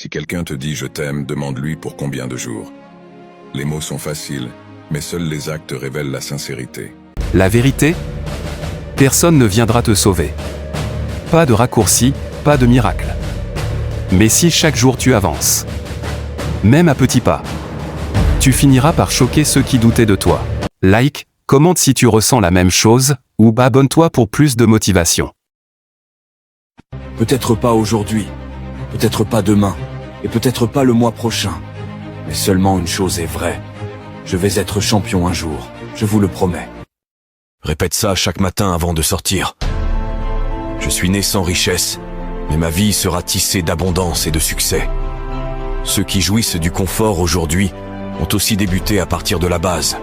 Si quelqu'un te dit « je t'aime », demande-lui pour combien de jours. Les mots sont faciles, mais seuls les actes révèlent la sincérité. La vérité? Personne ne viendra te sauver. Pas de raccourci, pas de miracle. Mais si chaque jour tu avances, même à petits pas, tu finiras par choquer ceux qui doutaient de toi. Like, commente si tu ressens la même chose, ou abonne-toi pour plus de motivation. Peut-être pas aujourd'hui, peut-être pas demain, et peut-être pas le mois prochain. Mais seulement une chose est vraie. Je vais être champion un jour, je vous le promets. Répète ça chaque matin avant de sortir. Je suis né sans richesse, mais ma vie sera tissée d'abondance et de succès. Ceux qui jouissent du confort aujourd'hui ont aussi débuté à partir de la base.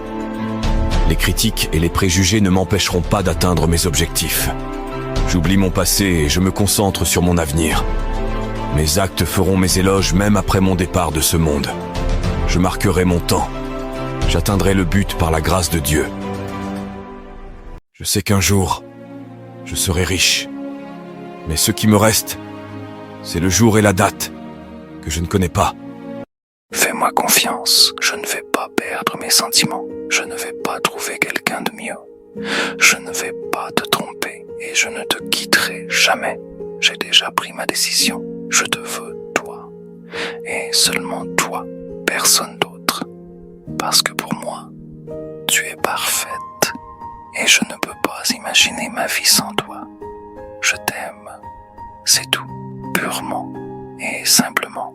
Les critiques et les préjugés ne m'empêcheront pas d'atteindre mes objectifs. J'oublie mon passé et je me concentre sur mon avenir. Mes actes feront mes éloges même après mon départ de ce monde. Je marquerai mon temps. J'atteindrai le but par la grâce de Dieu. Je sais qu'un jour, je serai riche. Mais ce qui me reste, c'est le jour et la date que je ne connais pas. Fais-moi confiance, je ne vais pas perdre mes sentiments. Je ne vais pas trouver quelqu'un de mieux. Je ne vais pas te tromper et je ne te quitterai jamais. J'ai déjà pris ma décision. Je te veux, toi. Et seulement toi, personne d'autre. Parce que pour moi, tu es parfaite. Et je ne peux pas imaginer ma vie sans toi. Je t'aime. C'est tout. Purement et simplement.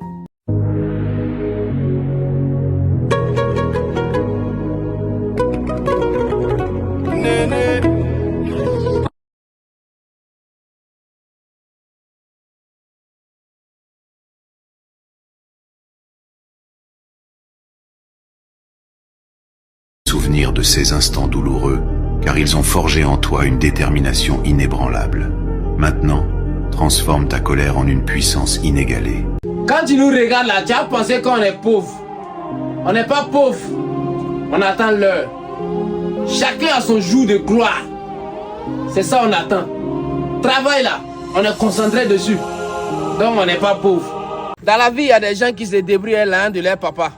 Souvenir de ces instants douloureux, car ils ont forgé en toi une détermination inébranlable. Maintenant, transforme ta colère en une puissance inégalée. Quand tu nous regardes là, tu as pensé qu'on est pauvre. On n'est pas pauvre. On attend l'heure. Chacun a son jour de gloire. C'est ça on attend. Travail là, on est concentré dessus. Donc on n'est pas pauvre. Dans la vie, il y a des gens qui se débrouillent l'un de leur papa.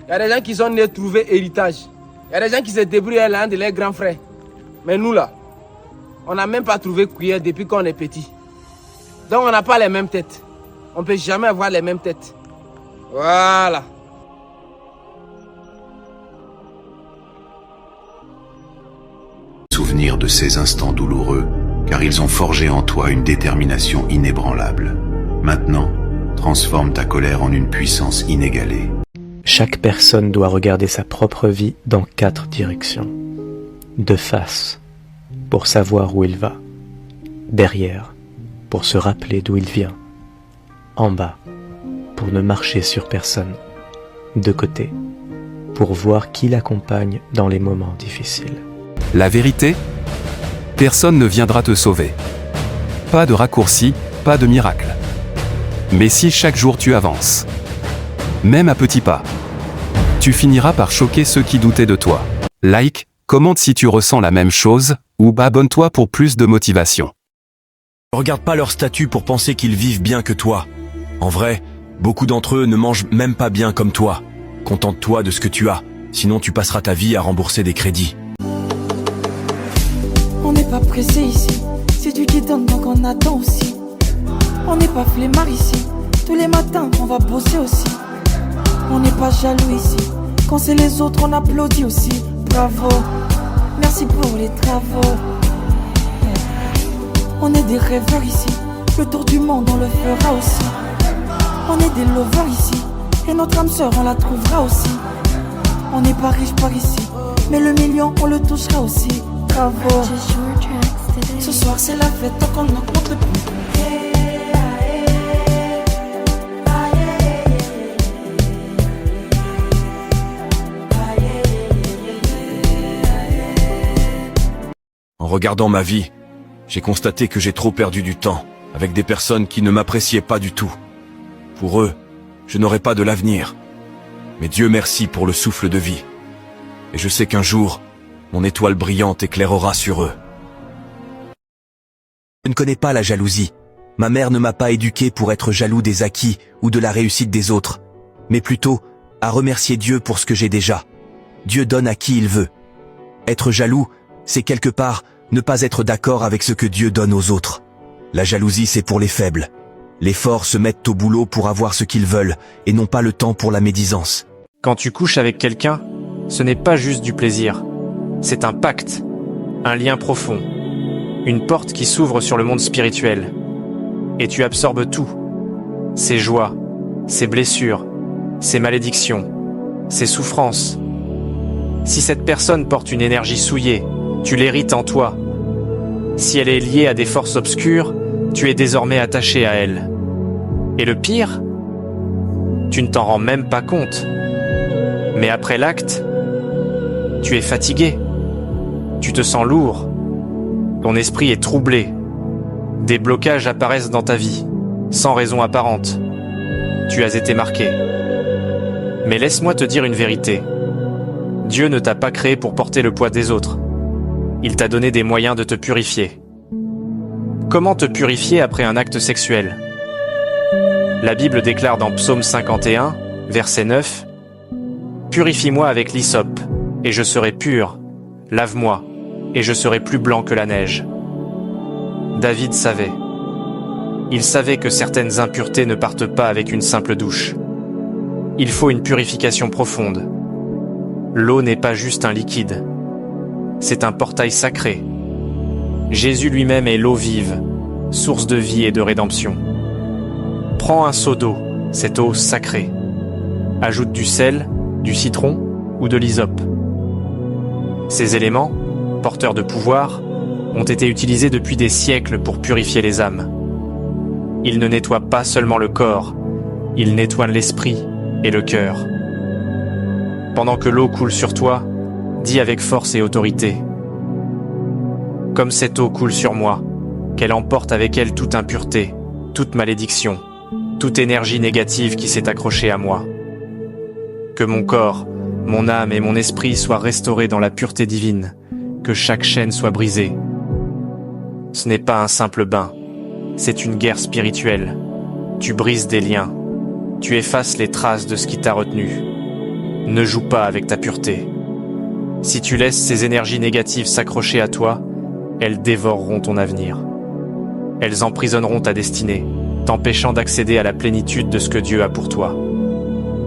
Il y a des gens qui sont nés trouver héritage. Il y a des gens qui se débrouillent l'un de leurs grands frères. Mais nous là, on n'a même pas trouvé cuillère depuis qu'on est petit. Donc on n'a pas les mêmes têtes. On ne peut jamais avoir les mêmes têtes. Voilà. Souvenir de ces instants douloureux, car ils ont forgé en toi une détermination inébranlable. Maintenant, transforme ta colère en une puissance inégalée. Chaque personne doit regarder sa propre vie dans 4 directions. De face, pour savoir où il va. Derrière, pour se rappeler d'où il vient. En bas, pour ne marcher sur personne. De côté, pour voir qui l'accompagne dans les moments difficiles. La vérité? Personne ne viendra te sauver. Pas de raccourci, pas de miracle. Mais si chaque jour tu avances, même à petits pas, tu finiras par choquer ceux qui doutaient de toi. Like, commente si tu ressens la même chose, ou abonne-toi pour plus de motivation. Regarde pas leur statut pour penser qu'ils vivent bien que toi. En vrai, beaucoup d'entre eux ne mangent même pas bien comme toi. Contente-toi de ce que tu as, sinon tu passeras ta vie à rembourser des crédits. On n'est pas pressé ici, c'est Dieu qui donne donc on attend aussi. On n'est pas flemmard ici, tous les matins on va bosser aussi. On n'est pas jaloux ici, quand c'est les autres on applaudit aussi. Bravo, merci pour les travaux. On est des rêveurs ici, le tour du monde on le fera aussi. On est des lovers ici, et notre âme sœur on la trouvera aussi. On n'est pas riche par ici, mais le million on le touchera aussi. Bravo, ce soir c'est la fête tant qu'on augmente le prix. En regardant ma vie, j'ai constaté que j'ai trop perdu du temps avec des personnes qui ne m'appréciaient pas du tout. Pour eux, je n'aurais pas de l'avenir. Mais Dieu merci pour le souffle de vie. Et je sais qu'un jour, mon étoile brillante éclairera sur eux. Je ne connais pas la jalousie, Ma mère ne m'a pas éduqué pour être jaloux des acquis ou de la réussite des autres, mais plutôt à remercier Dieu pour ce que j'ai déjà. Dieu donne à qui il veut. Être jaloux, c'est quelque part ne pas être d'accord avec ce que Dieu donne aux autres. La jalousie, c'est pour les faibles. Les forts se mettent au boulot pour avoir ce qu'ils veulent et n'ont pas le temps pour la médisance. Quand tu couches avec quelqu'un, ce n'est pas juste du plaisir. C'est un pacte, un lien profond, une porte qui s'ouvre sur le monde spirituel. Et tu absorbes tout. Ses joies, ses blessures, ses malédictions, ses souffrances. Si cette personne porte une énergie souillée, tu l'hérites en toi. Si elle est liée à des forces obscures, tu es désormais attaché à elle. Et le pire, tu ne t'en rends même pas compte. Mais après l'acte, tu es fatigué. Tu te sens lourd. Ton esprit est troublé. Des blocages apparaissent dans ta vie, sans raison apparente. Tu as été marqué. Mais laisse-moi te dire une vérité. Dieu ne t'a pas créé pour porter le poids des autres. Il t'a donné des moyens de te purifier. Comment te purifier après un acte sexuel ? La Bible déclare dans Psaume 51, verset 9, « Purifie-moi avec l'hysope, et je serai pur. Lave-moi, et je serai plus blanc que la neige. » David savait. Il savait que certaines impuretés ne partent pas avec une simple douche. Il faut une purification profonde. L'eau n'est pas juste un liquide. C'est un portail sacré. Jésus lui-même est l'eau vive, source de vie et de rédemption. Prends un seau d'eau, cette eau sacrée. Ajoute du sel, du citron ou de l'hysope. Ces éléments, porteurs de pouvoir, ont été utilisés depuis des siècles pour purifier les âmes. Ils ne nettoient pas seulement le corps, ils nettoient l'esprit et le cœur. Pendant que l'eau coule sur toi, dis avec force et autorité. Comme cette eau coule sur moi, qu'elle emporte avec elle toute impureté, toute malédiction, toute énergie négative qui s'est accrochée à moi. Que mon corps, mon âme et mon esprit soient restaurés dans la pureté divine, que chaque chaîne soit brisée. Ce n'est pas un simple bain, c'est une guerre spirituelle. Tu brises des liens, tu effaces les traces de ce qui t'a retenu. Ne joue pas avec ta pureté. Si tu laisses ces énergies négatives s'accrocher à toi, elles dévoreront ton avenir. Elles emprisonneront ta destinée, t'empêchant d'accéder à la plénitude de ce que Dieu a pour toi.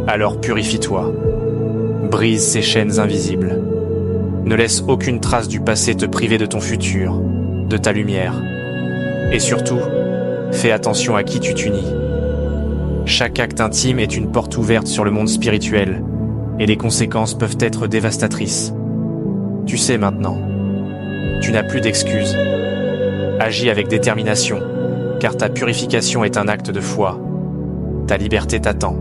Alors purifie-toi. Brise ces chaînes invisibles. Ne laisse aucune trace du passé te priver de ton futur, de ta lumière. Et surtout, fais attention à qui tu t'unis. Chaque acte intime est une porte ouverte sur le monde spirituel, et les conséquences peuvent être dévastatrices. Tu sais maintenant. Tu n'as plus d'excuses. Agis avec détermination, car ta purification est un acte de foi. Ta liberté t'attend.